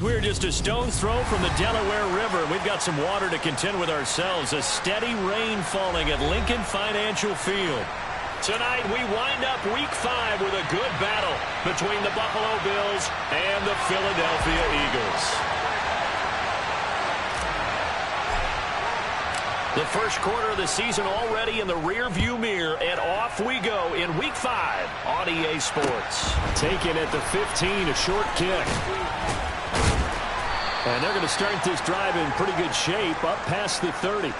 We're just a stone's throw from the Delaware River. We've got some water to contend with ourselves. A steady rain falling at Lincoln Financial Field. Tonight, we wind up Week 5 with a good battle between the Buffalo Bills and the Philadelphia Eagles. The first quarter of the season already in the rearview mirror, and off we go in Week 5 on EA Sports. Taken at the 15, a short kick. And they're going to start this drive in pretty good shape, up past the 30.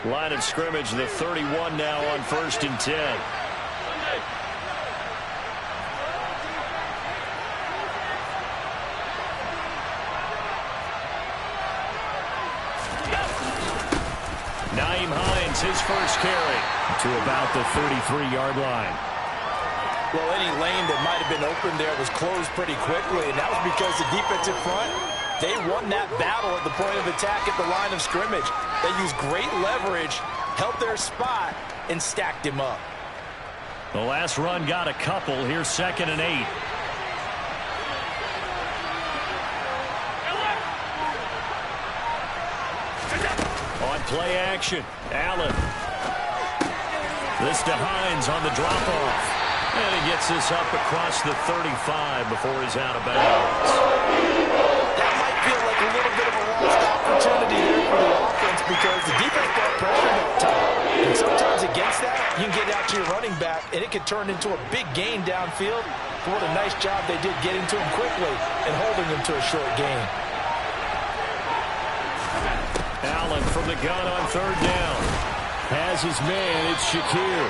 Line of scrimmage, the 31 now on 1st and 10. His first carry to about the 33-yard line. Well, any lane that might have been open there was closed pretty quickly, and that was because the defensive front, they won that battle at the point of attack at the line of scrimmage. They used great leverage, held their spot, and stacked him up. The last run got a couple. Here's 2nd and 8. Play action. Allen. This to Hines on the drop-off. And he gets this up across the 35 before he's out of bounds. That might feel like a little bit of a lost opportunity there for the offense because the defense got pressure that time. And sometimes against that, you can get out to your running back, and it could turn into a big gain downfield. But what a nice job they did getting to him quickly and holding him to a short gain. Allen from the gun on 3rd down. Has his man. It's Shakir.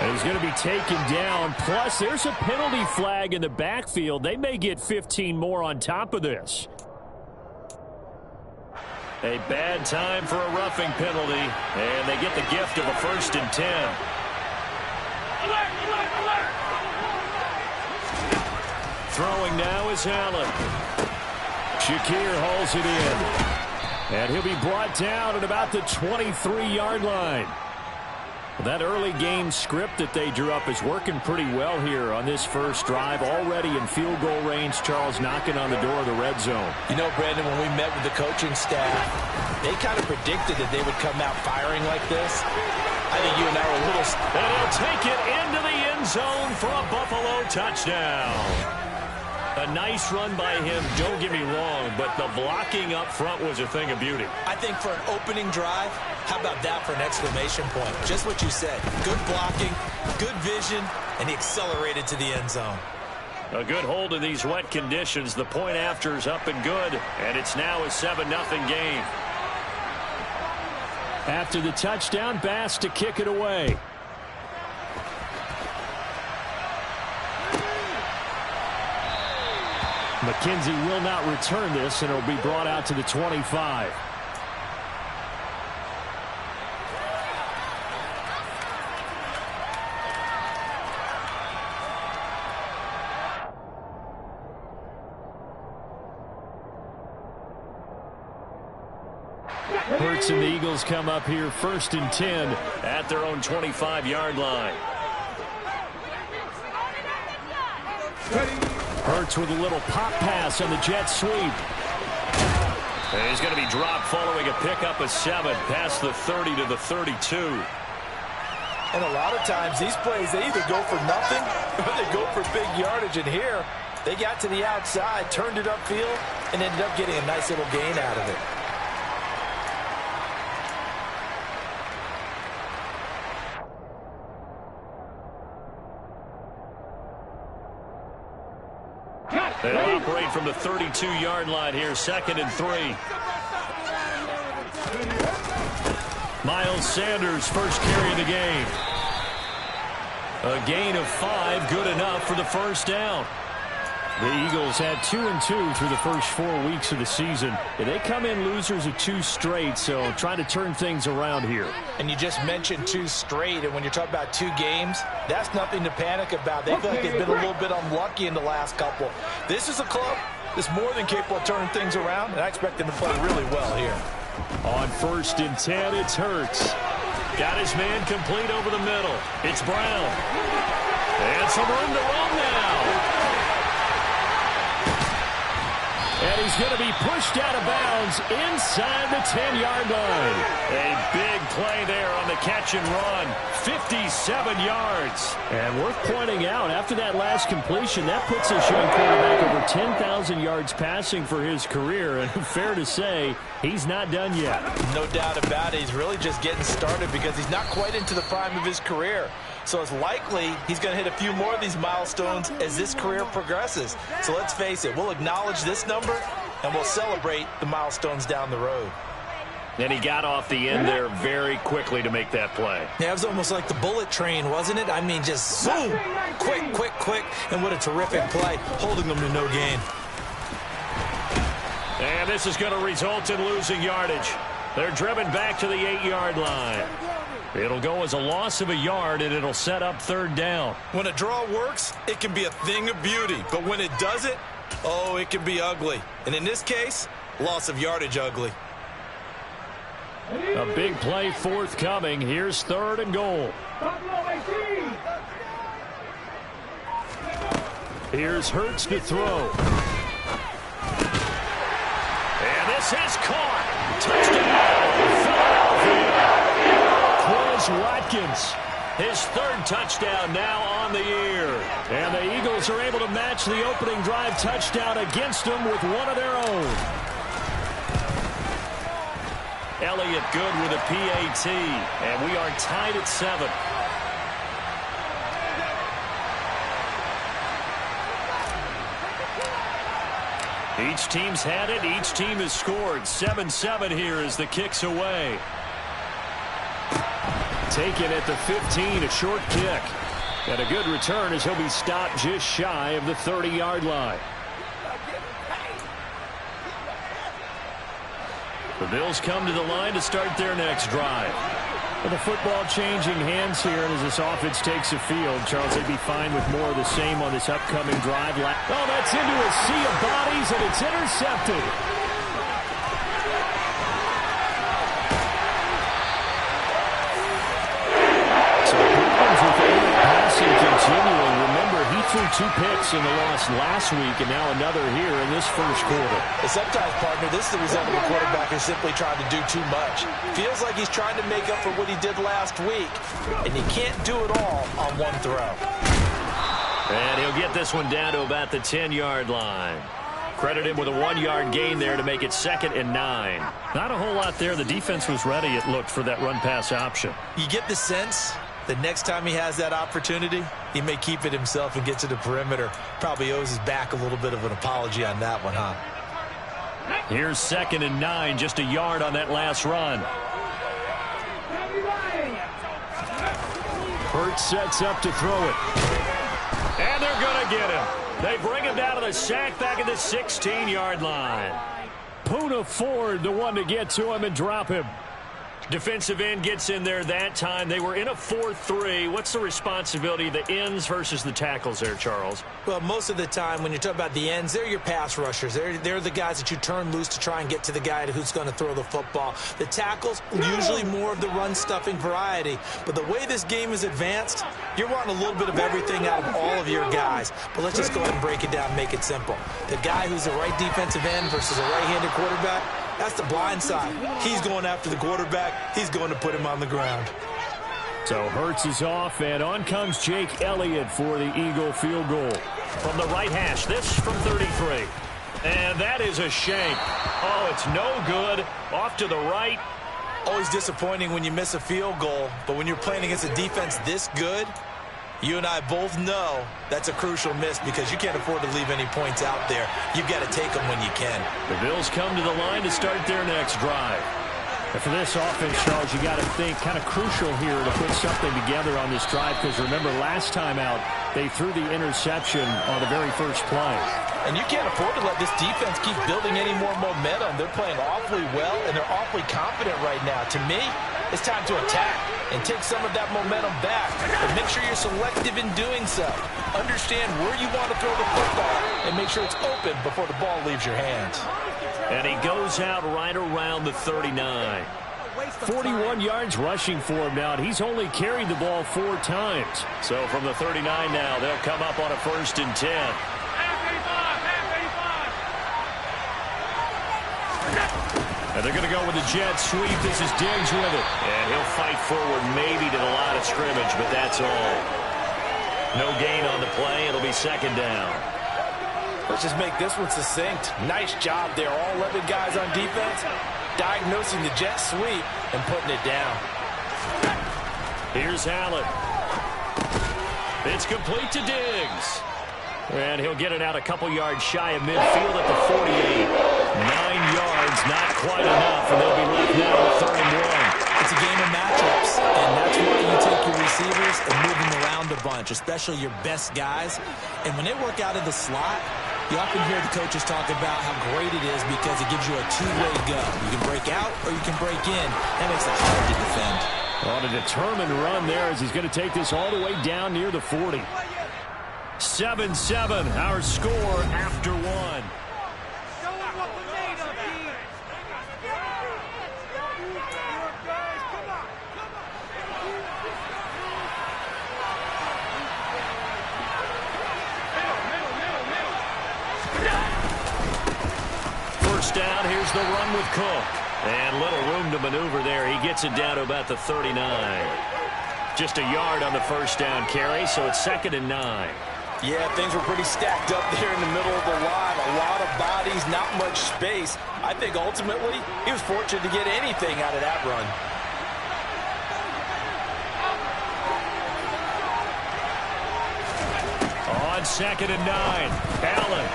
And he's going to be taken down. Plus, there's a penalty flag in the backfield. They may get 15 more on top of this. A bad time for a roughing penalty. And they get the gift of a 1st and 10. Throwing now is Allen. Shakir hauls it in. And he'll be brought down at about the 23-yard line. That early game script that they drew up is working pretty well here on this first drive. Already in field goal range, Charles knocking on the door of the red zone. You know, Brandon, when we met with the coaching staff, they kind of predicted that they would come out firing like this. I think you and I were a little... And he'll take it into the end zone for a Buffalo touchdown. A nice run by him, don't get me wrong, but the blocking up front was a thing of beauty. I think for an opening drive, how about that for an exclamation point? Just what you said. Good blocking, good vision, and he accelerated to the end zone. A good hold in these wet conditions. The point after is up and good, and it's now a 7-0 game. After the touchdown, Bass to kick it away. McKenzie will not return this, and it'll be brought out to the 25. Hurts and the Eagles come up here 1st and 10 at their own 25-yard line. Hurts with a little pop pass on the jet sweep. And he's going to be dropped following a pickup of 7 past the 30 to the 32. And a lot of times these plays, they either go for nothing or they go for big yardage. And here, they got to the outside, turned it upfield, and ended up getting a nice little gain out of it. They'll operate from the 32-yard line here, 2nd and 3. Miles Sanders, first carry of the game. A gain of 5, good enough for the first down. The Eagles had 2-2 through the first 4 weeks of the season. They come in losers of 2 straight, so trying to turn things around here. And you just mentioned 2 straight, and when you're talking about 2 games, that's nothing to panic about. They feel like they've been a little bit unlucky in the last couple. This is a club is more than capable of turning things around, and I expect him to play really well here. On 1st and 10, it's Hurts. Got his man complete over the middle. It's Brown. And some room to run now. And he's going to be pushed out of bounds inside the 10-yard line. A big play there on the catch and run. 57 yards. And worth pointing out, after that last completion, that puts this young quarterback over 10,000 yards passing for his career. And fair to say, he's not done yet. No doubt about it. He's really just getting started because he's not quite into the prime of his career. So it's likely he's going to hit a few more of these milestones as this career progresses. So let's face it, we'll acknowledge this number and we'll celebrate the milestones down the road. And he got off the end there very quickly to make that play. Yeah, it was almost like the bullet train, wasn't it? I mean, just zoom, quick, quick, quick, and what a terrific play, holding them to no gain. And this is going to result in losing yardage. They're driven back to the 8-yard line. It'll go as a loss of a yard, and it'll set up 3rd down. When a draw works, it can be a thing of beauty. But when it doesn't, oh, it can be ugly. And in this case, loss of yardage ugly. A big play forthcoming. Here's 3rd and goal. Here's Hurts to throw. And this is caught. Touchdown, Philadelphia. Watkins, his 3rd touchdown now on the year. And the Eagles are able to match the opening drive touchdown against them with one of their own. Elliott good with a PAT, and we are tied at 7. Each team's had it. Each team has scored. 7-7 here as the kick's away. Taken at the 15, a short kick. And a good return as he'll be stopped just shy of the 30-yard line. The Bills come to the line to start their next drive. With the football changing hands here, and as this offense takes the field, Charles, they'd be fine with more of the same on this upcoming drive. Oh, that's into a sea of bodies, and it's intercepted. Continuing. Remember, he threw 2 picks in the loss last week and now another here in this first quarter. And sometimes, partner, this is the result of a quarterback who's simply trying to do too much. Feels like he's trying to make up for what he did last week, and he can't do it all on one throw. And he'll get this one down to about the 10-yard line. Credit him with a 1-yard gain there to make it 2nd and 9. Not a whole lot there. The defense was ready, it looked, for that run-pass option. You get the sense the next time he has that opportunity, he may keep it himself and get to the perimeter. Probably owes his back a little bit of an apology on that one, huh? Here's 2nd and 9, just a yard on that last run. Hurts sets up to throw it. And they're going to get him. They bring him down to the sack back at the 16-yard line. Poona Ford, the one to get to him and drop him. Defensive end gets in there that time. They were in a 4-3. What's the responsibility of the ends versus the tackles there, Charles? Well, most of the time when you're talking about the ends, they're your pass rushers. They're the guys that you turn loose to try and get to the guy who's going to throw the football. The tackles, usually more of the run-stuffing variety. But the way this game is advanced, you're wanting a little bit of everything out of all of your guys. But let's just go ahead and break it down and make it simple. The guy who's the right defensive end versus a right-handed quarterback, that's the blind side. He's going after the quarterback. He's going to put him on the ground. So Hurts is off, and on comes Jake Elliott for the Eagle field goal. From the right hash, this from 33. And that is a shank. Oh, it's no good. Off to the right. Always disappointing when you miss a field goal, but when you're playing against a defense this good, you and I both know that's a crucial miss because you can't afford to leave any points out there. You've got to take them when you can. The Bills come to the line to start their next drive. And for this offense, Charles, you got to think kind of crucial here to put something together on this drive because remember last time out they threw the interception on the very first play. And you can't afford to let this defense keep building any more momentum. They're playing awfully well and they're awfully confident right now. To me, it's time to attack. and take some of that momentum back. But make sure you're selective in doing so. Understand where you want to throw the football and make sure it's open before the ball leaves your hands. And he goes out right around the 39. 41 yards rushing for him now, and he's only carried the ball 4 times. So from the 39 now, they'll come up on a 1st and 10. And they're going to go with the jet sweep. This is Diggs with it. And he'll fight forward maybe to the line of scrimmage, but that's all. No gain on the play. It'll be 2nd down. Let's just make this one succinct. Nice job there. All 11 guys on defense diagnosing the jet sweep and putting it down. Here's Allen. It's complete to Diggs. And he'll get it out a couple yards shy of midfield at the 48. 9 yards, not quite enough, and they'll be left now with 3rd and 1. It's a game of matchups, and that's why you take your receivers and move them around a bunch, especially your best guys. And when they work out of the slot, you often hear the coaches talk about how great it is because it gives you a two-way go. You can break out or you can break in. That makes it hard to defend. On a determined run there as he's going to take this all the way down near the 40. 7-7, our score after 1. First down, here's the run with Cook. And little room to maneuver there. He gets it down to about the 39. Just a yard on the first down carry, so it's 2nd and 9. Yeah, things were pretty stacked up there in the middle of the line. A lot of bodies, not much space. I think ultimately he was fortunate to get anything out of that run. On 2nd and 9, Allen.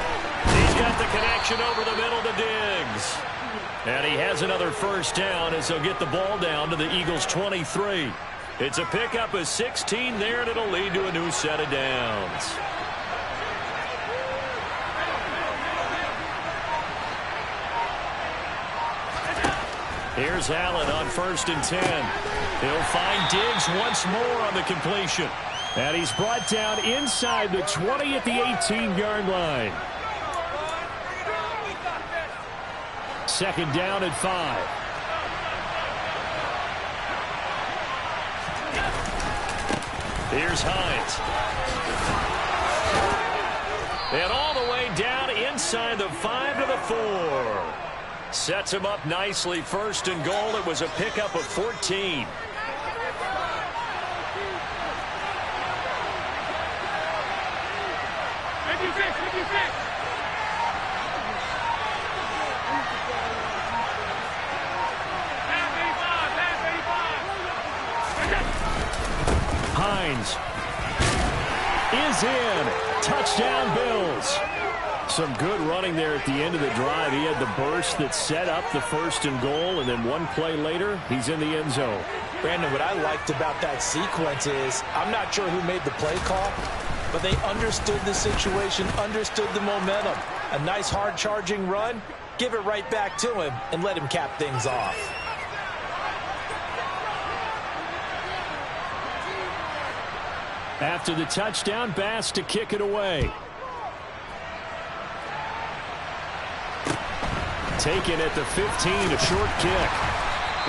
He's got the connection over the middle to Diggs. And he has another first down as he'll get the ball down to the Eagles' 23. It's a pickup of 16 there, and it'll lead to a new set of downs. Here's Allen on 1st and 10. He'll find Diggs once more on the completion. And he's brought down inside the 20 at the 18-yard line. 2nd down and 5. Here's Hines. And all the way down inside the 5 to the 4. Sets him up nicely. 1st and goal. It was a pickup of 14. Hines is in. Touchdown, Bills. Some good running there at the end of the drive. He had the burst that set up the 1st and goal, and then one play later, he's in the end zone. Brandon, what I liked about that sequence is I'm not sure who made the play call, but they understood the situation, understood the momentum. A nice hard-charging run, give it right back to him, and let him cap things off. After the touchdown, Bass to kick it away. Taken at the 15, a short kick.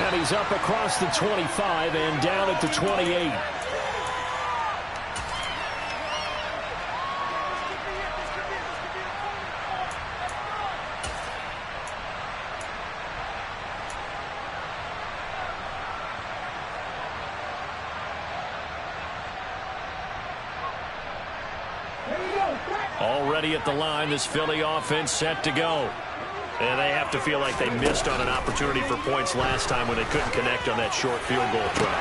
And he's up across the 25 and down at the 28. Already at the line, this Philly offense set to go. And they have to feel like they missed on an opportunity for points last time when they couldn't connect on that short field goal try.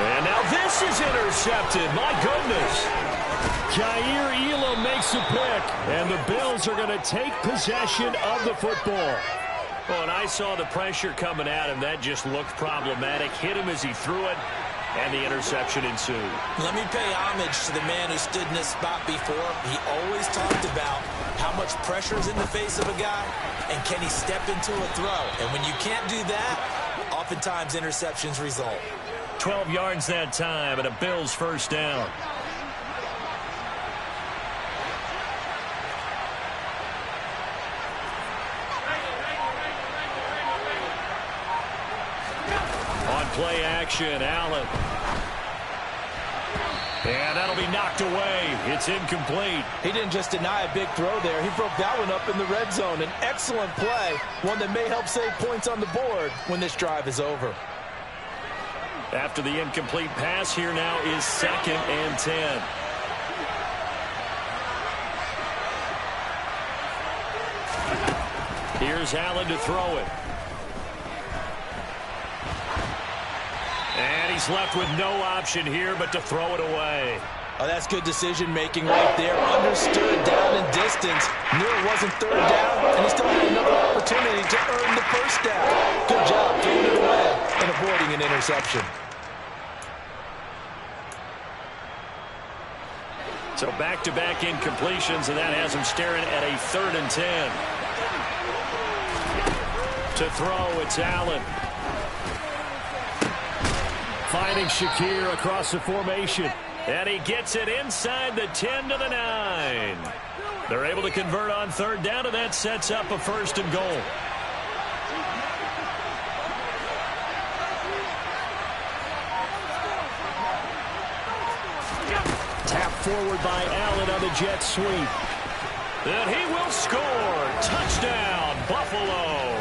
And now this is intercepted. My goodness. Jair Elam makes a pick. And the Bills are going to take possession of the football. Well, and I saw the pressure coming at him. That just looked problematic. Hit him as he threw it. And the interception ensued. Let me pay homage to the man who stood in this spot before. He always talked about how much pressure is in the face of a guy, and can he step into a throw. And when you can't do that, oftentimes interceptions result. 12 yards that time, and a Bills first down. On play action, Allen. And that'll be knocked away. It's incomplete. He didn't just deny a big throw there. He broke that one up in the red zone. An excellent play, one that may help save points on the board when this drive is over. After the incomplete pass, here now is 2nd and 10. Here's Allen to throw it. And he's left with no option here but to throw it away. Oh, that's good decision-making right there. Understood down and distance. Knew it wasn't 3rd down, and he still had another opportunity to earn the 1st down. Good job throwing it away and avoiding an interception. So back-to-back incompletions, and that has him staring at a 3rd and 10. To throw, it's Allen. Finding Shakir across the formation. And he gets it inside the 10 to the 9. They're able to convert on 3rd down, and that sets up a 1st and goal. Tap forward by Allen on the jet sweep. And he will score. Touchdown, Buffalo.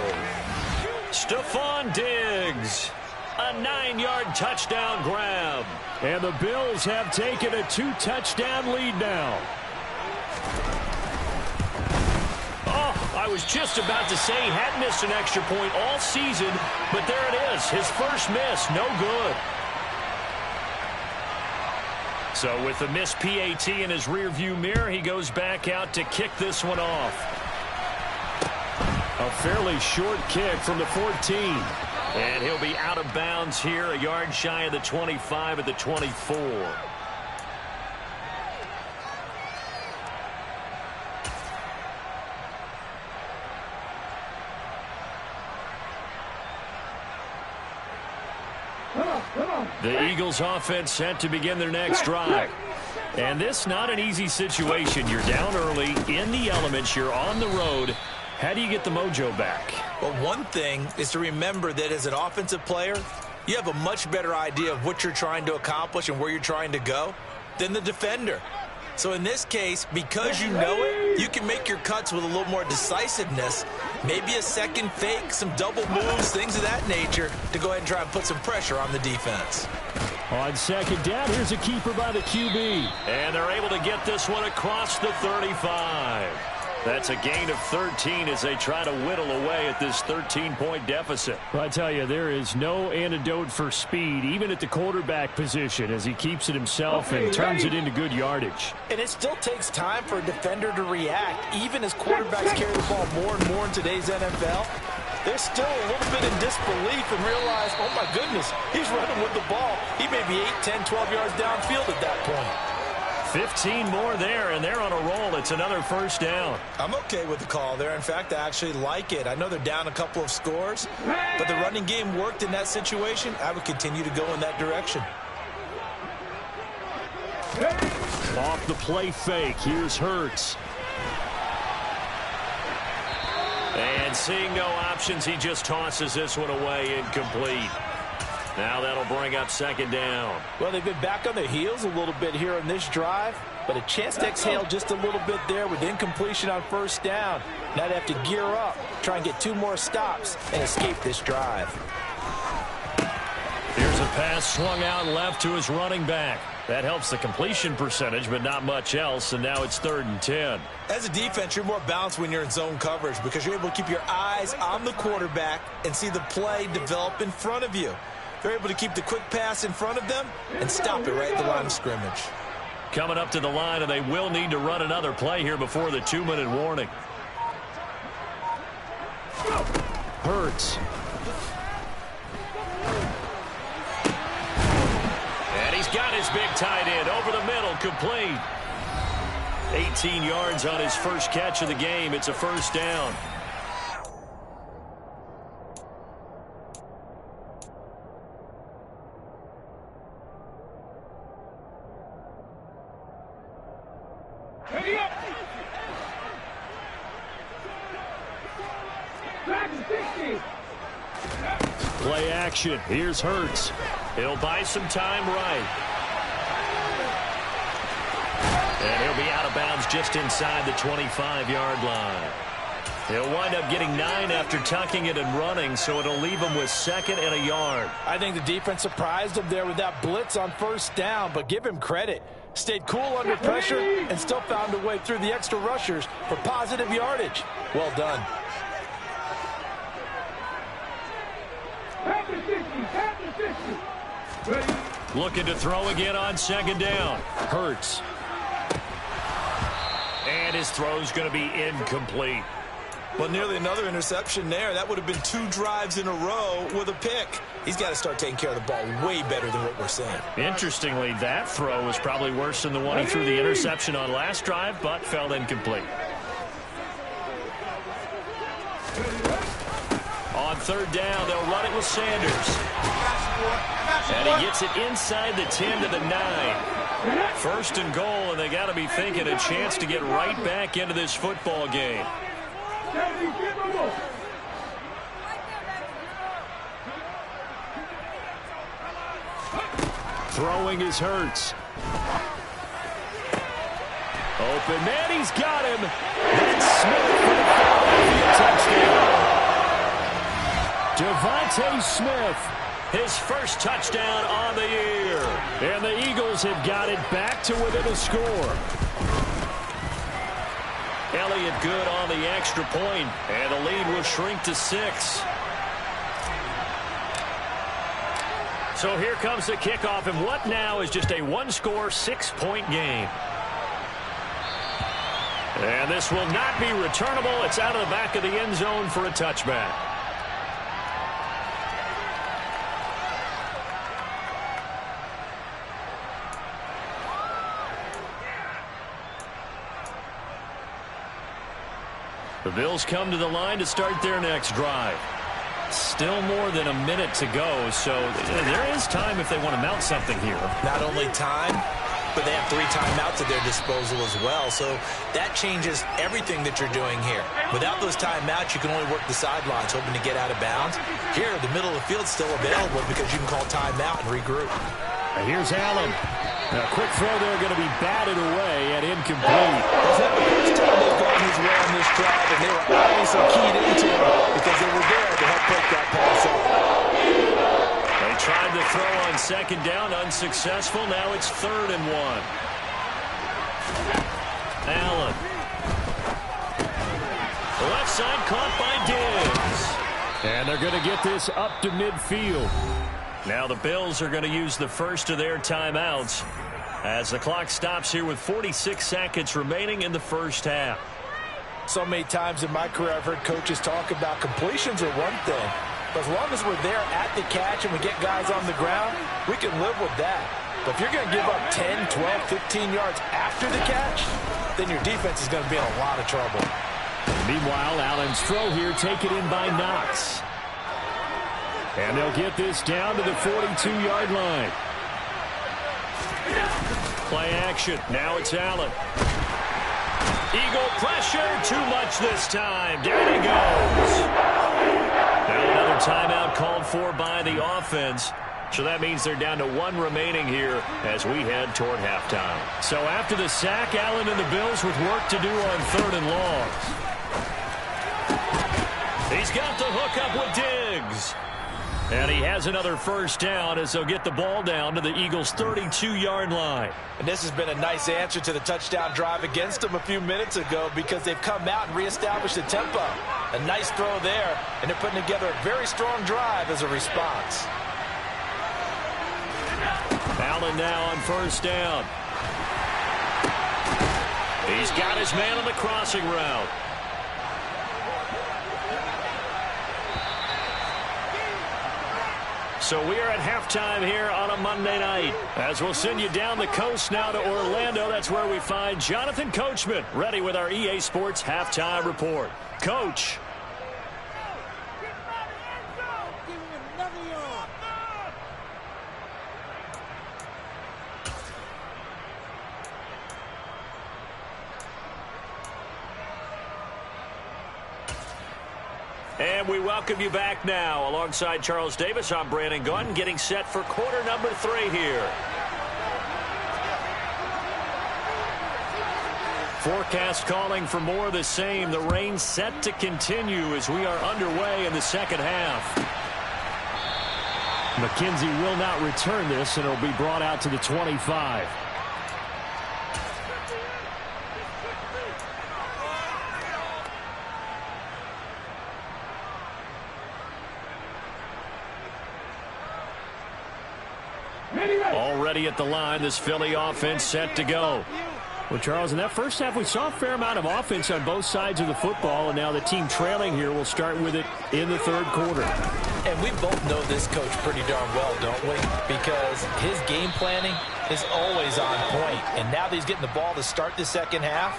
Stephon Diggs. A 9-yard touchdown grab. And the Bills have taken a 2-touchdown lead now. Oh, I was just about to say he hadn't missed an extra point all season, but there it is. His first miss, no good. So with the missed PAT in his rearview mirror, he goes back out to kick this one off. A fairly short kick from the 14. And he'll be out of bounds here, a yard shy of the 25 at the 24. The Eagles offense set to begin their next drive. And this not an easy situation. You're down early, in the elements, you're on the road. How do you get the mojo back? Well, one thing is to remember that as an offensive player, you have a much better idea of what you're trying to accomplish and where you're trying to go than the defender. So in this case, because you know it, you can make your cuts with a little more decisiveness, maybe a second fake, some double moves, things of that nature, to go ahead and try and put some pressure on the defense. On 2nd down, here's a keeper by the QB. And they're able to get this one across the 35. That's a gain of 13 as they try to whittle away at this 13-point deficit. I tell you, there is no antidote for speed, even at the quarterback position, as he keeps it himself and turns it into good yardage. And it still takes time for a defender to react, even as quarterbacks carry the ball more and more in today's NFL. They're still a little bit in disbelief and realize, oh my goodness, he's running with the ball. He may be 8, 10, 12 yards downfield at that point. 15 more there, and they're on a roll. It's another 1st down. I'm okay with the call there. In fact, I actually like it. I know they're down a couple of scores, but the running game worked in that situation. I would continue to go in that direction. Off the play fake, here's Hurts. And seeing no options, he just tosses this one away, incomplete. Now that'll bring up 2nd down. Well, they've been back on their heels a little bit here in this drive, but a chance to exhale just a little bit there with incompletion on 1st down. Now they have to gear up, try and get 2 more stops, and escape this drive. Here's a pass swung out left to his running back. That helps the completion percentage, but not much else, and now it's 3rd and 10. As a defense, you're more balanced when you're in zone coverage because you're able to keep your eyes on the quarterback and see the play develop in front of you. They're able to keep the quick pass in front of them and stop it right at the line of scrimmage. Coming up to the line, and they will need to run another play here before the 2-minute warning. Hurts. And he's got his big tight end over the middle, complete. 18 yards on his first catch of the game. It's a 1st down. Play action. Here's Hurts. He'll buy some time right. And he'll be out of bounds just inside the 25-yard line. He'll wind up getting 9 after tucking it and running, so it'll leave him with 2nd and a yard. I think the defense surprised him there with that blitz on 1st down, but give him credit. Stayed cool under pressure and still found a way through the extra rushers for positive yardage. Well done. Looking to throw again on 2nd down. Hurts. And his throw's going to be incomplete. Well, nearly another interception there. That would have been 2 drives in a row with a pick. He's got to start taking care of the ball way better than what we're seeing. Interestingly, that throw was probably worse than the one he threw the interception on last drive, but fell incomplete. On 3rd down, they'll run it with Sanders. And he gets it inside the 10 to the 9. 1st and goal, and they got to be thinking a chance to get right back into this football game. Throwing is Hurts. Open man, he's got him. That's Smith for the Philadelphia touchdown. Devontae Smith, his first touchdown on the year. And the Eagles have got it back to within a score. Elliott good on the extra point, and the lead will shrink to 6. So here comes the kickoff, and what now is just a 1-score, 6-point game. And this will not be returnable. It's out of the back of the end zone for a touchback. The Bills come to the line to start their next drive. Still more than a minute to go, so there is time if they want to mount something here. Not only time, but they have 3 timeouts at their disposal as well, so that changes everything that you're doing here. Without those timeouts, you can only work the sidelines, hoping to get out of bounds. Here, the middle of the field's still available because you can call timeout and regroup. And here's Allen. A quick throw there going to be batted away and incomplete. It's not the first time they've gone his way on this drive, and they were obviously keyed into it because they were there to help break that pass up. They tried to throw on 2nd down, unsuccessful. Now it's 3rd and 1. Allen. The left side caught by Diggs. And they're going to get this up to midfield. Now the Bills are going to use the first of their timeouts as the clock stops here with 46 seconds remaining in the first half. So many times in my career I've heard coaches talk about completions are one thing, but as long as we're there at the catch and we get guys on the ground, we can live with that. But if you're going to give up 10, 12, 15 yards after the catch, then your defense is going to be in a lot of trouble. Meanwhile, Allen's throw here taken in by Knox. And they'll get this down to the 42-yard line. Play action. Now it's Allen. Eagle pressure. Too much this time. Down he goes. Now another timeout called for by the offense. So that means they're down to 1 remaining here as we head toward halftime. So after the sack, Allen and the Bills with work to do on 3rd and long. He's got the hookup with Diggs. And he has another first down as they'll get the ball down to the Eagles' 32-yard line. And this has been a nice answer to the touchdown drive against them a few minutes ago because they've come out and reestablished the tempo. A nice throw there, and they're putting together a very strong drive as a response. Allen now on first down. He's got his man on the crossing route. So we are at halftime here on a Monday night. As we'll send you down the coast now to Orlando. That's where we find Jonathan Coachman ready with our EA Sports halftime report. Coach. And And we welcome you back now. Alongside Charles Davis, I'm Brandon Gunn, getting set for quarter number 3 here. Forecast calling for more of the same. The rain set to continue as we are underway in the second half. McKenzie will not return this, and it'll be brought out to the 25. Already at the line, this Philly offense set to go. Well, Charles, in that first half, we saw a fair amount of offense on both sides of the football, and now the team trailing here will start with it in the third quarter. And we both know this coach pretty darn well, don't we? Because his game planning is always on point. And now that he's getting the ball to start the second half,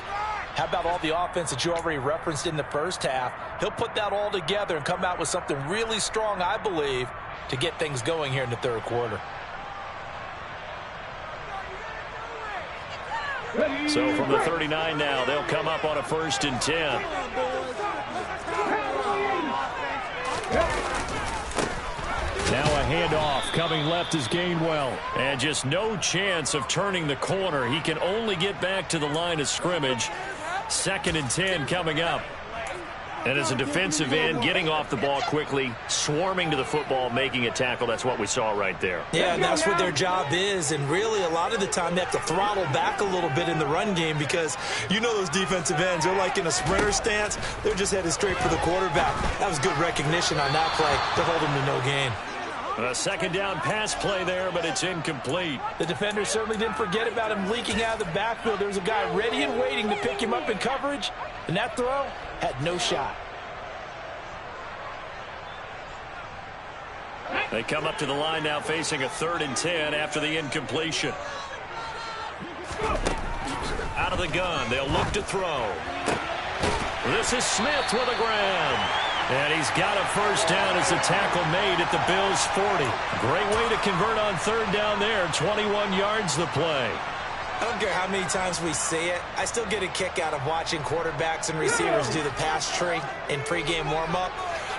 how about all the offense that you already referenced in the first half? He'll put that all together and come out with something really strong, I believe, to get things going here in the third quarter. So from the 39 now, they'll come up on a 1st and 10. Now a handoff coming left is Gainwell. And just no chance of turning the corner. He can only get back to the line of scrimmage. 2nd and 10 coming up. And as a defensive end, getting off the ball quickly, swarming to the football, making a tackle. That's what we saw right there. Yeah, and that's what their job is. And really, a lot of the time, they have to throttle back a little bit in the run game because you know those defensive ends, they're like in a sprinter stance. They're just headed straight for the quarterback. That was good recognition on that play to hold him to no gain. A 2nd down pass play there, but it's incomplete. The defender certainly didn't forget about him leaking out of the backfield. There was a guy ready and waiting to pick him up in coverage, and that throw had no shot. They come up to the line now facing a 3rd and 10 after the incompletion. Out of the gun, they'll look to throw. This is Smith with a grab. And he's got a 1st down as the tackle made at the Bills' 40. Great way to convert on 3rd down there. 21 yards the play. I don't care how many times we see it. I still get a kick out of watching quarterbacks and receivers do the pass tree in pregame warm-up.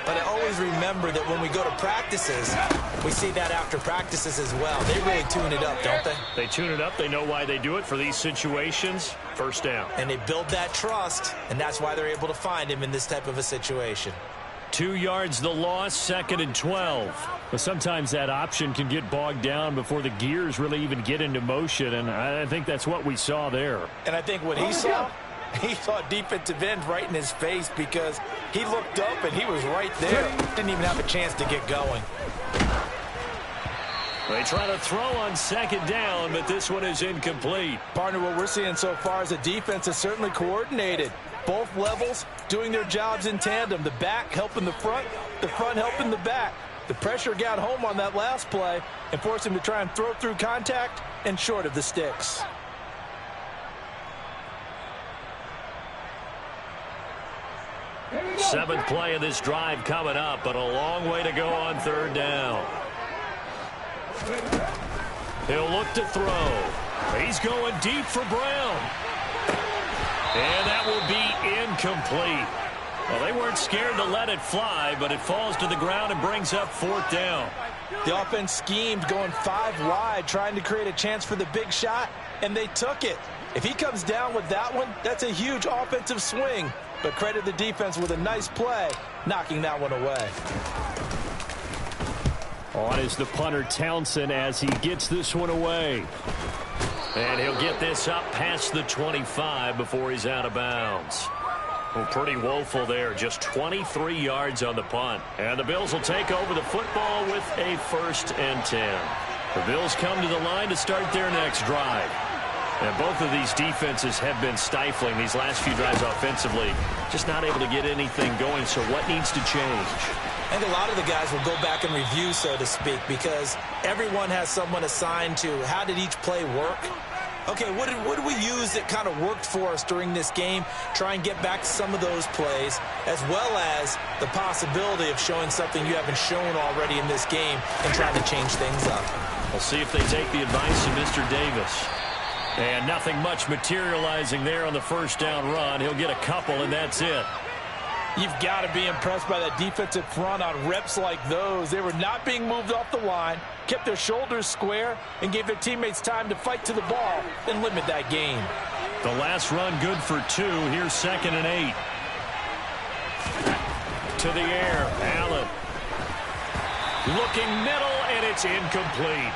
But I always remember that when we go to practices, we see that after practices as well. They really tune it up, don't they? They tune it up. They know why they do it for these situations. 1st down. And they build that trust, and that's why they're able to find him in this type of a situation. 2 yards the loss, 2nd and 12. But sometimes that option can get bogged down before the gears really even get into motion, and I think that's what we saw there. And I think what he saw a defensive end right in his face because he looked up and he was right there. Didn't even have a chance to get going. They try to throw on 2nd down, but this one is incomplete. Partner, what we're seeing so far is a defense is certainly coordinated. Both levels doing their jobs in tandem. The back helping the front helping the back. The pressure got home on that last play and forced him to try and throw through contact and short of the sticks. Seventh play of this drive coming up, but a long way to go on 3rd down. He'll look to throw. He's going deep for Brown. And that will be incomplete. Well, they weren't scared to let it fly, but it falls to the ground and brings up 4th down. The offense schemed going 5 wide, trying to create a chance for the big shot, and they took it. If he comes down with that one, that's a huge offensive swing. But credit the defense with a nice play, knocking that one away. On is the punter Townsend as he gets this one away. And he'll get this up past the 25 before he's out of bounds. Well, pretty woeful there. Just 23 yards on the punt. And the Bills will take over the football with a 1st and 10. The Bills come to the line to start their next drive. And both of these defenses have been stifling these last few drives offensively. Just not able to get anything going. So what needs to change? I think a lot of the guys will go back and review, so to speak, because everyone has someone assigned to how did each play work. Okay, what did we use that kind of worked for us during this game? Try and get back to some of those plays, as well as the possibility of showing something you haven't shown already in this game and trying to change things up. We'll see if they take the advice of Mr. Davis. And nothing much materializing there on the 1st down run. He'll get a couple, and that's it. You've got to be impressed by that defensive front on reps like those. They were not being moved off the line, kept their shoulders square, and gave their teammates time to fight to the ball and limit that gain. The last run good for 2. Here's 2nd and 8. To the air, Allen. Looking middle, and it's incomplete.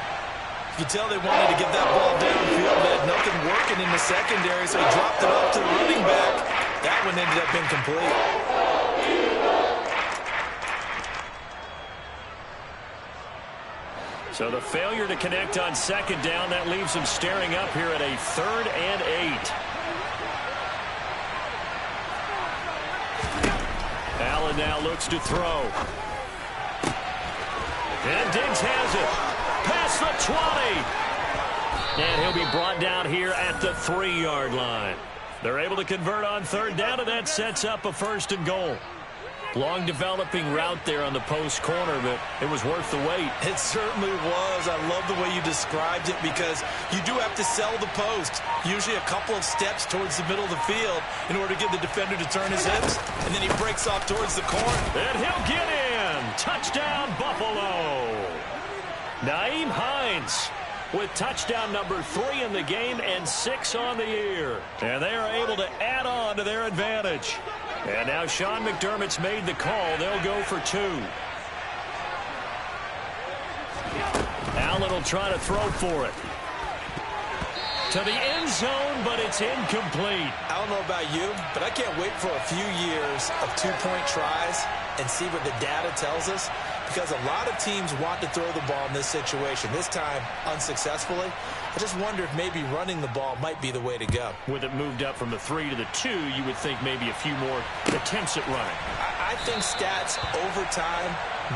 You can tell they wanted to get that ball downfield. They had nothing working in the secondary, so he dropped it up to the running back. That one ended up incomplete. So the failure to connect on 2nd down, that leaves them staring up here at a 3rd and 8. Allen now looks to throw. And Diggs has it. Past the 20. And he'll be brought down here at the 3-yard line. They're able to convert on 3rd down, and that sets up a 1st and goal. Long developing route there on the post corner, but it was worth the wait. It certainly was. I love the way you described it because you do have to sell the post. Usually a couple of steps towards the middle of the field in order to get the defender to turn his hips, and then he breaks off towards the corner. And he'll get in. Touchdown, Buffalo. Nyheim Hines with touchdown number 3 in the game and 6 on the year. And they are able to add on to their advantage. And now Sean McDermott's made the call. They'll go for 2. Allen will try to throw for it. To the end zone, but it's incomplete. I don't know about you, but I can't wait for a few years of 2-point tries and see what the data tells us, because a lot of teams want to throw the ball in this situation. This time, unsuccessfully. I just wonder if maybe running the ball might be the way to go. With it moved up from the 3 to the 2, you would think maybe a few more attempts at running. I think stats over time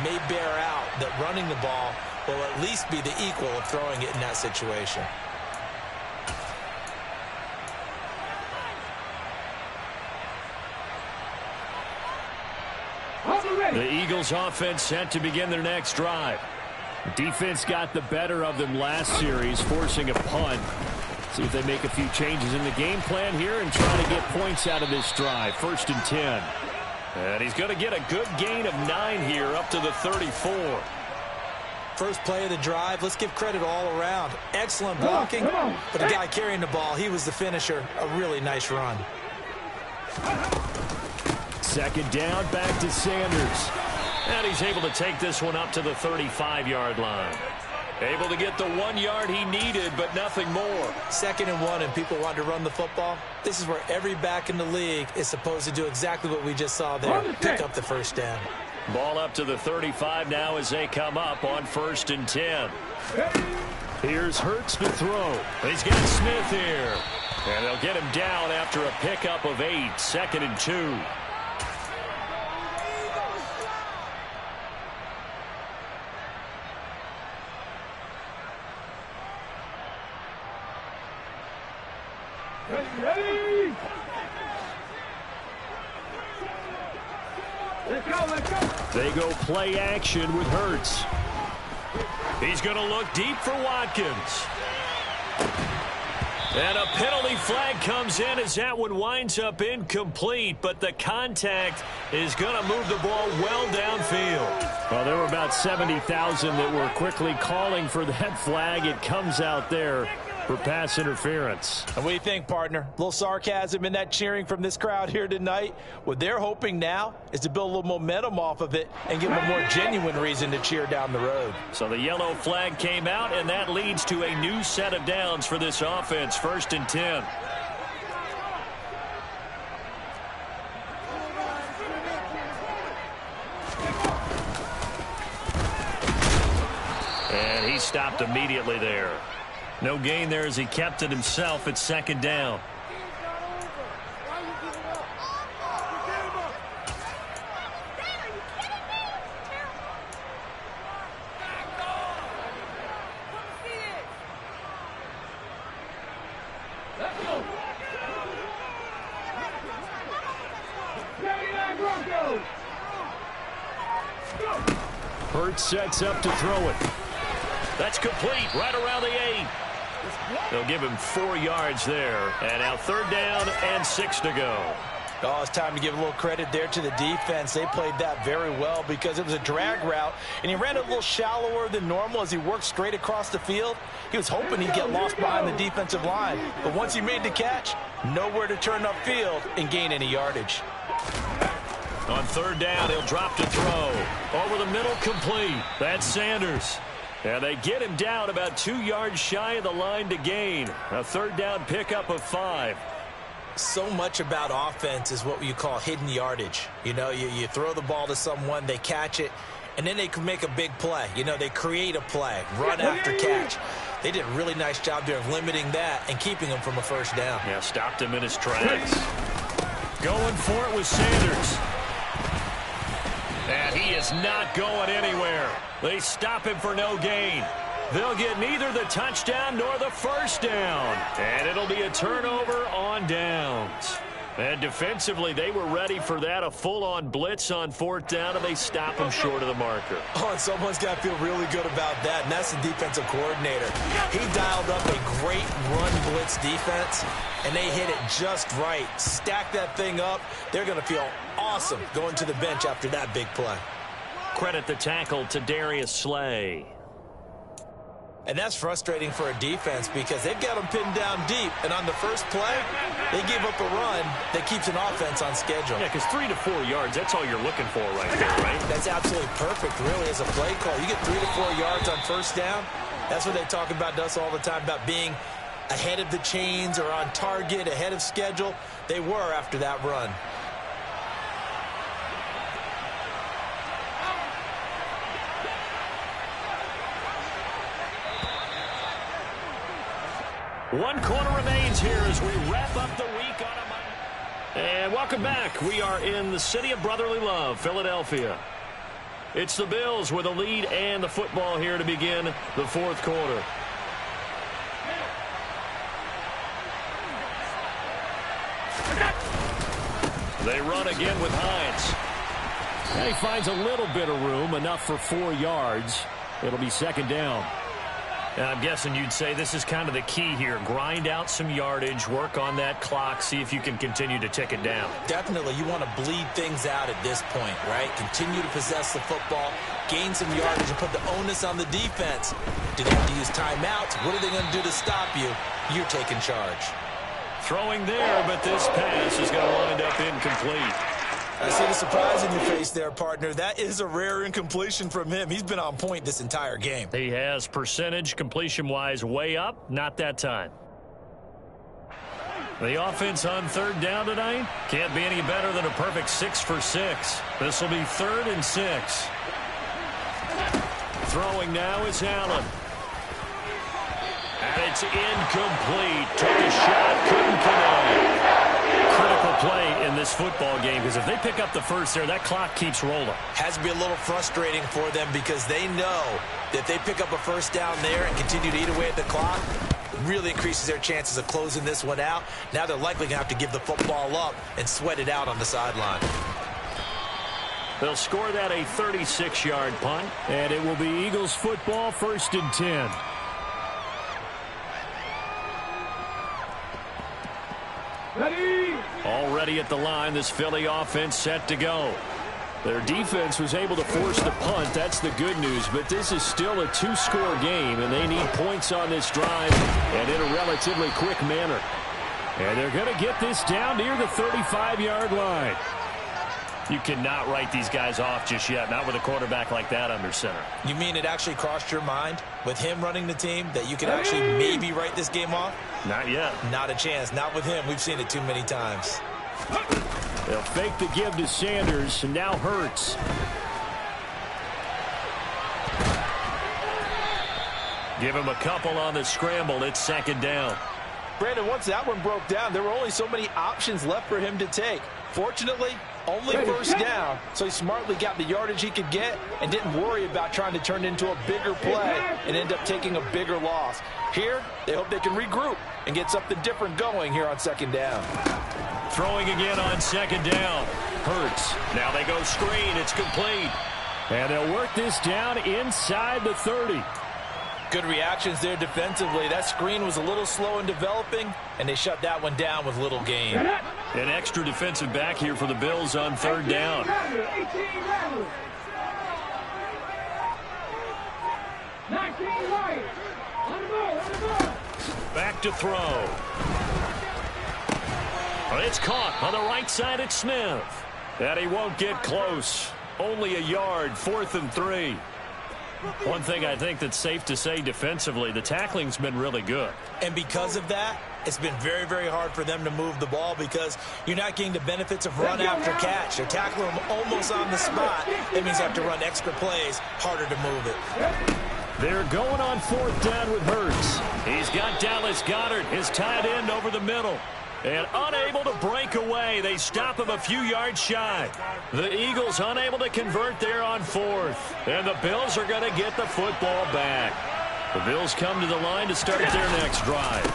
may bear out that running the ball will at least be the equal of throwing it in that situation. The Eagles offense set to begin their next drive. Defense got the better of them last series, forcing a punt. See if they make a few changes in the game plan here and try to get points out of this drive. 1st and 10. And he's going to get a good gain of 9 here up to the 34. First play of the drive, let's give credit all around. Excellent blocking, but the guy carrying the ball, he was the finisher. A really nice run. 2nd down, back to Sanders. And he's able to take this one up to the 35-yard line. Able to get the 1 yard he needed, but nothing more. 2nd and 1, and people want to run the football. This is where every back in the league is supposed to do exactly what we just saw there. Pick up the 1st down. Ball up to the 35 now as they come up on 1st and 10. Here's Hurts to throw. He's got Smith here. And they'll get him down after a pickup of 8. 2nd and 2. Ready? Let's go. They go play action with Hurts. He's going to look deep for Watkins. And a penalty flag comes in as that one winds up incomplete, but the contact is going to move the ball well downfield. Well, there were about 70,000 that were quickly calling for that flag. It comes out there for pass interference. And what do you think, partner? A little sarcasm in that cheering from this crowd here tonight. What they're hoping now is to build a little momentum off of it and give them a more genuine reason to cheer down the road. So the yellow flag came out, and that leads to a new set of downs for this offense. 1st and 10. And he stopped immediately there. No gain there as he kept it himself at 2nd down. Hurts sets up to throw it. That's complete right around the 8. They'll give him 4 yards there. And now 3rd down and 6 to go. Oh, it's time to give a little credit there to the defense. They played that very well because it was a drag route, and he ran a little shallower than normal as he worked straight across the field. He was hoping he'd get lost behind the defensive line, but once he made the catch, nowhere to turn upfield and gain any yardage. On third down, he'll drop to throw. Over the middle, complete. That's Sanders. And they get him down about 2 yards shy of the line to gain. A third down pickup of 5. So much about offense is what you call hidden yardage. You know, you throw the ball to someone, they catch it, and then they can make a big play. You know, they create a play, run after catch. They did a really nice job there of limiting that and keeping him from a first down. Yeah, stopped him in his tracks. Going for it with Sanders. And he is not going anywhere. They stop him for no gain. They'll get neither the touchdown nor the first down. And it'll be a turnover on downs. And defensively, they were ready for that. A full-on blitz on fourth down, and they stop him short of the marker. Oh, and someone's got to feel really good about that, and that's the defensive coordinator. He dialed up a great run blitz defense, and they hit it just right. Stack that thing up. They're going to feel awesome going to the bench after that big play. Credit the tackle to Darius Slay. And that's frustrating for a defense because they've got them pinned down deep. And on the first play, they give up a run that keeps an offense on schedule. Yeah, because 3 to 4 yards, that's all you're looking for right there, right? That's absolutely perfect, really, as a play call. You get 3 to 4 yards on first down. That's what they talk about to us all the time, about being ahead of the chains or on target, ahead of schedule. They were after that run. One quarter remains here as we wrap up the week on a Monday. And welcome back. We are in the city of brotherly love, Philadelphia. It's the Bills with a lead and the football here to begin the fourth quarter. They run again with Hines. And he finds a little bit of room, enough for 4 yards. It'll be second down. I'm guessing you'd say this is kind of the key here. Grind out some yardage, work on that clock, see if you can continue to tick it down. Definitely, you want to bleed things out at this point, right? Continue to possess the football, gain some yardage, and put the onus on the defense. Do they have to use timeouts? What are they going to do to stop you? You're taking charge. Throwing there, but this pass is going to wind up incomplete. I see the surprise in your face there, partner. That is a rare incompletion from him. He's been on point this entire game. He has percentage completion-wise way up, not that time. The offense on third down tonight can't be any better than a perfect 6 for 6. This will be 3rd and 6. Throwing now is Allen. And it's incomplete. Took a shot, couldn't connect. Critical play in this football game because if they pick up the first there, that clock keeps rolling. Has to be a little frustrating for them because they know that if they pick up a first down there and continue to eat away at the clock, it really increases their chances of closing this one out. Now they're likely going to have to give the football up and sweat it out on the sideline. They'll score that a 36-yard punt, and it will be Eagles football, 1st and 10. Already at the line, this Philly offense set to go. Their defense was able to force the punt. That's the good news, but this is still a 2-score game, and they need points on this drive and in a relatively quick manner. And they're going to get this down near the 35-yard line. You cannot write these guys off just yet, not with a quarterback like that under center. You mean it actually crossed your mind with him running the team that you could actually maybe write this game off? Not yet. Not a chance. Not with him. We've seen it too many times. They'll fake the give to Sanders, and now Hurts. Give him a couple on the scramble. It's 2nd down. Brandon, once that one broke down, there were only so many options left for him to take. Fortunately, only first down, so he smartly got the yardage he could get and didn't worry about trying to turn it into a bigger play and end up taking a bigger loss. Here, they hope they can regroup and get something different going here on 2nd down. Throwing again on 2nd down. Hurts. Now they go screen. It's complete. And they'll work this down inside the 30. Good reactions there defensively. That screen was a little slow in developing, and they shut that one down with little gain. An extra defensive back here for the Bills on third down. Back to throw. It's caught on the right side at Smith. And he won't get close. Only a yard, 4th and 3. One thing I think that's safe to say defensively, the tackling's been really good. And because of that, it's been very, very hard for them to move the ball because you're not getting the benefits of run after catch. They're tackling them almost on the spot. That means you have to run extra plays, harder to move it. They're going on 4th down with Hurts. He's got Dallas Goedert, his tight end, over the middle. And unable to break away. They stop him a few yards shy. The Eagles unable to convert there on 4th. And the Bills are going to get the football back. The Bills come to the line to start their next drive.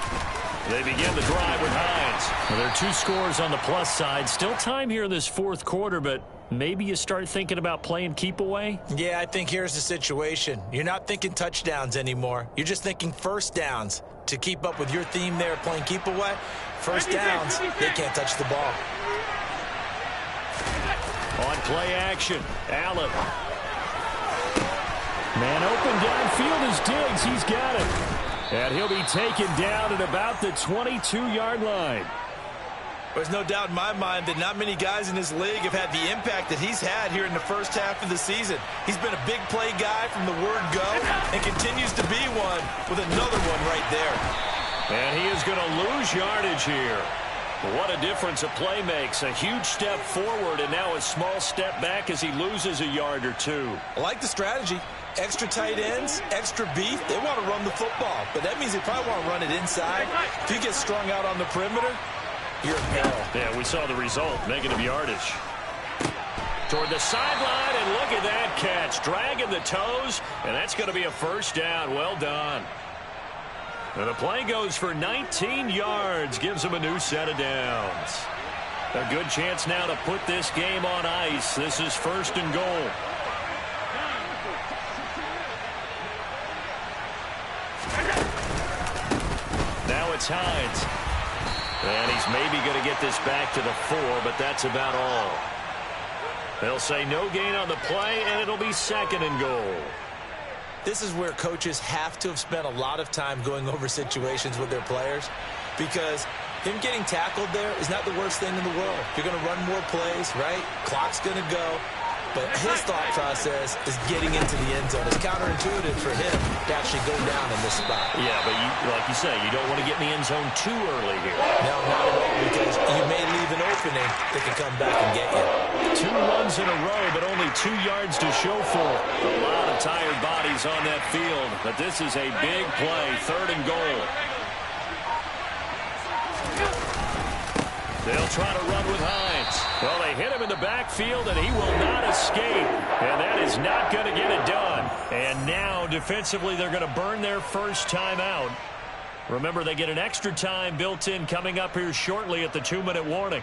They begin the drive with Hines. Well, there are 2 scores on the plus side. Still time here in this 4th quarter, but maybe you start thinking about playing keep away? Yeah, I think here's the situation. You're not thinking touchdowns anymore. You're just thinking first downs. To keep up with your theme there, playing keep away, first downs, they can't touch the ball. On play action, Allen. Man open downfield is Diggs. He's got it. And he'll be taken down at about the 22-yard line. There's no doubt in my mind that not many guys in this league have had the impact that he's had here in the first half of the season. He's been a big play guy from the word go and continues to be one with another one right there. And he is going to lose yardage here. What a difference a play makes. A huge step forward and now a small step back as he loses a yard or 2. I like the strategy. Extra tight ends, extra beef. They want to run the football, but that means they probably want to run it inside. If you get strung out on the perimeter, you're in peril. Yeah, we saw the result. Negative yardage. Toward the sideline, and look at that catch. Dragging the toes, and that's going to be a first down. Well done. And the play goes for 19 yards. Gives them a new set of downs. A good chance now to put this game on ice. This is 1st and goal. Now it's Hines. And he's maybe going to get this back to the 4, but that's about all. They'll say no gain on the play, and it'll be 2nd and goal. This is where coaches have to have spent a lot of time going over situations with their players because him getting tackled there is not the worst thing in the world. You're going to run more plays, right? Clock's going to go. But his thought process is getting into the end zone. It's counterintuitive for him to actually go down in this spot. Yeah, but like you say, you don't want to get in the end zone too early here. No, not at all, because you may leave an opening that can come back and get you. 2 runs in a row, but only 2 yards to show for it. A lot of tired bodies on that field, but this is a big play, 3rd and goal. They'll try to run with Hines. Well, they hit him in the backfield, and he will not escape. And that is not going to get it done. And now, defensively, they're going to burn their first time out. Remember, they get an extra time built in coming up here shortly at the 2-minute warning.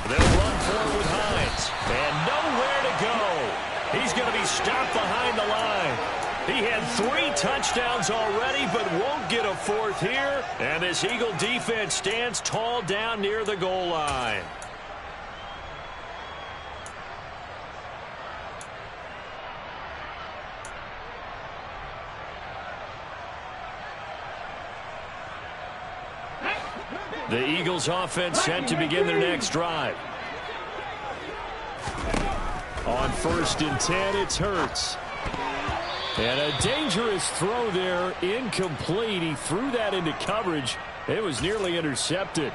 They'll run forward with Hines. And nowhere to go. He's going to be stopped behind the line. He had 3 touchdowns already, but won't get a 4th here. And this Eagle defense stands tall down near the goal line. The Eagles offense set to begin their next drive. On 1st and 10, it's Hurts. And a dangerous throw there, incomplete. He threw that into coverage. It was nearly intercepted.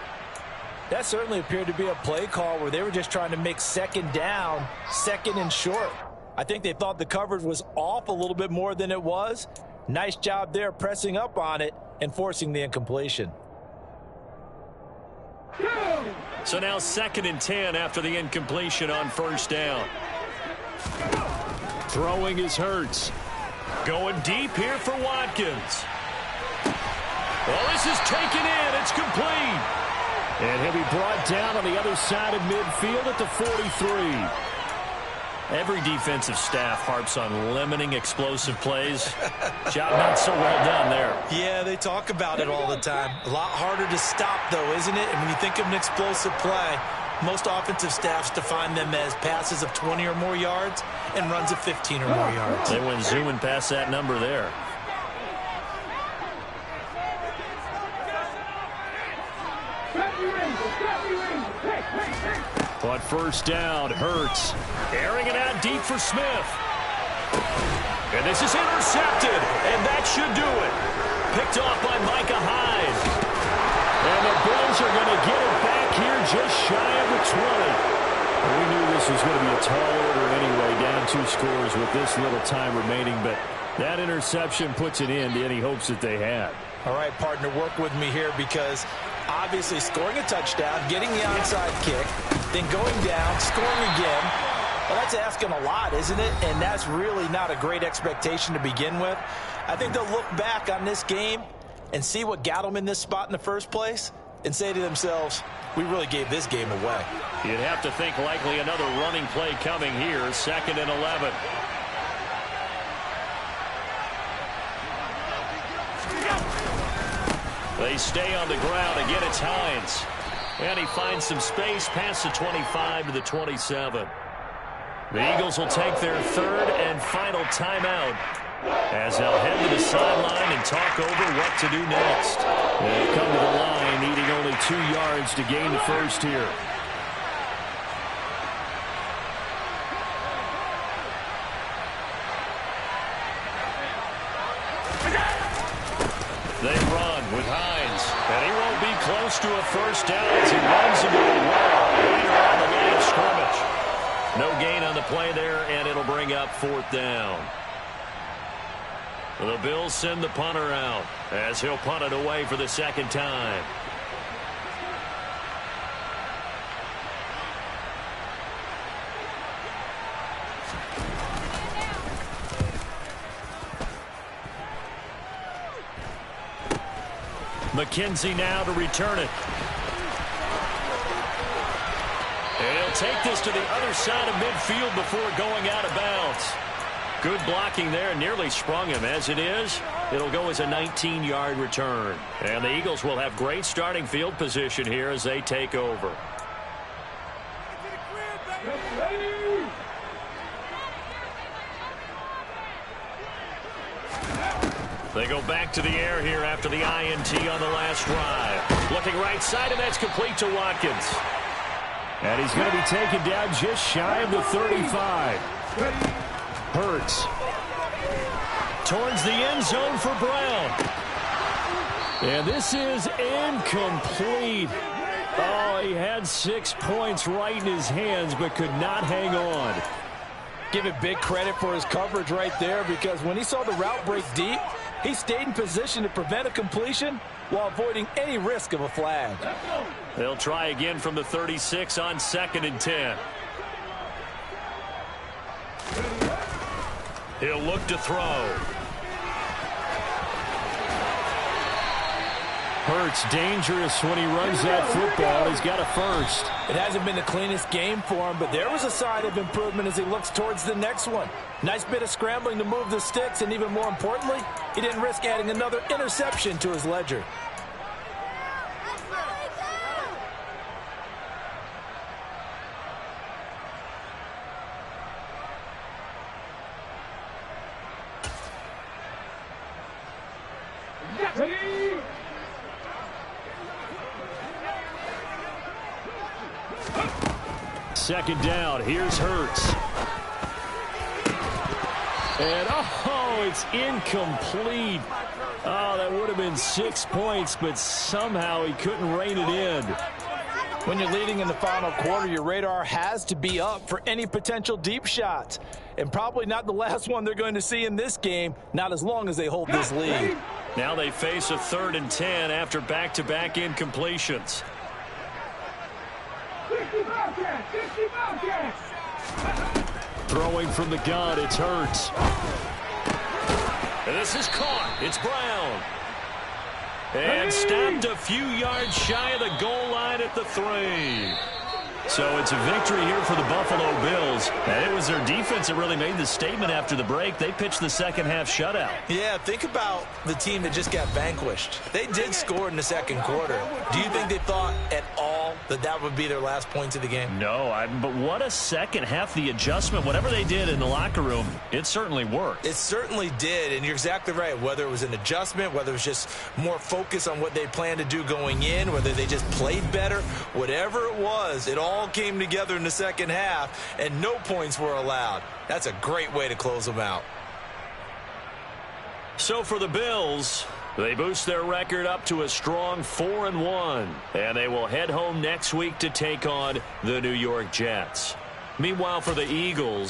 That certainly appeared to be a play call where they were just trying to make 2nd down, 2nd and short. I think they thought the coverage was off a little bit more than it was. Nice job there pressing up on it and forcing the incompletion. So now 2nd and 10 after the incompletion on 1st down. Throwing is Hurts. Going deep here for Watkins. Well, this is taken in. It's complete. And he'll be brought down on the other side of midfield at the 43. Every defensive staff harps on limiting explosive plays. Job not so well done there. Yeah, they talk about it all the time. A lot harder to stop, though, isn't it? And when you think of an explosive play, most offensive staffs define them as passes of 20 or more yards and runs of 15 or more yards. They went zooming past that number there. On first down, Hurts. Airing it out deep for Smith. And this is intercepted, and that should do it. Picked off by Micah Hyde. And the Bills are going to get it back here just shy of the 20. We knew this was going to be a tall order anyway, down 2 scores with this little time remaining, but that interception puts an end to any hopes that they had. All right, partner, work with me here because obviously scoring a touchdown, getting the onside kick, then going down, scoring again. Well, that's asking a lot, isn't it? And that's really not a great expectation to begin with. I think they'll look back on this game and see what got them in this spot in the first place and say to themselves, we really gave this game away. You'd have to think likely another running play coming here, 2nd and 11. They stay on the ground. Again, it's Hines. And he finds some space past the 25 to the 27. The Eagles will take their 3rd and final timeout as they'll head to the sideline and talk over what to do next. They'll come to the line, needing only 2 yards to gain the first here. They run with Hines, and he won't be close to a first down as he runs into the wall right around the line of scrimmage. No gain on the play there, and it'll bring up 4th down. The Bills send the punter out as he'll punt it away for the 2nd time. McKenzie now to return it. And he'll take this to the other side of midfield before going out of bounds. Good blocking there, nearly sprung him. As it is, it'll go as a 19-yard return. And the Eagles will have great starting field position here as they take over. They go back to the air here after the INT on the last drive. Looking right side, and that's complete to Watkins. And he's going to be taken down just shy of the 35. Hurts. Towards the end zone for Brown. And this is incomplete. Oh, he had 6 points right in his hands, but could not hang on. Give it big credit for his coverage right there, because when he saw the route break deep, he stayed in position to prevent a completion while avoiding any risk of a flag. They'll try again from the 36 on 2nd and 10. He'll look to throw. Hurts dangerous when he runs that football. He's got a first. It hasn't been the cleanest game for him, but there was a sign of improvement as he looks towards the next one. Nice bit of scrambling to move the sticks, and even more importantly, he didn't risk adding another interception to his ledger. Second down. Here's Hurts. And, oh, it's incomplete. Oh, that would have been 6 points, but somehow he couldn't rein it in. When you're leading in the final quarter, your radar has to be up for any potential deep shots. And probably not the last one they're going to see in this game, not as long as they hold this lead. Now they face a 3rd and 10 after back-to-back incompletions. Throwing from the gun, it's Hurts. And this is caught. It's Brown. And stopped a few yards shy of the goal line at the 3. So it's a victory here for the Buffalo Bills. And it was their defense that really made the statement after the break. They pitched the second half shutout. Yeah, think about the team that just got vanquished. They did score in the second quarter. Do you think they thought at all that that would be their last points of the game? No, but what a second half. The adjustment, whatever they did in the locker room, it certainly worked. It certainly did, and you're exactly right. Whether it was an adjustment, whether it was just more focus on what they planned to do going in, whether they just played better, whatever it was, it all came together in the second half, and no points were allowed. That's a great way to close them out. So for the Bills, they boost their record up to a strong 4-1, and they will head home next week to take on the New York Jets. Meanwhile, for the Eagles,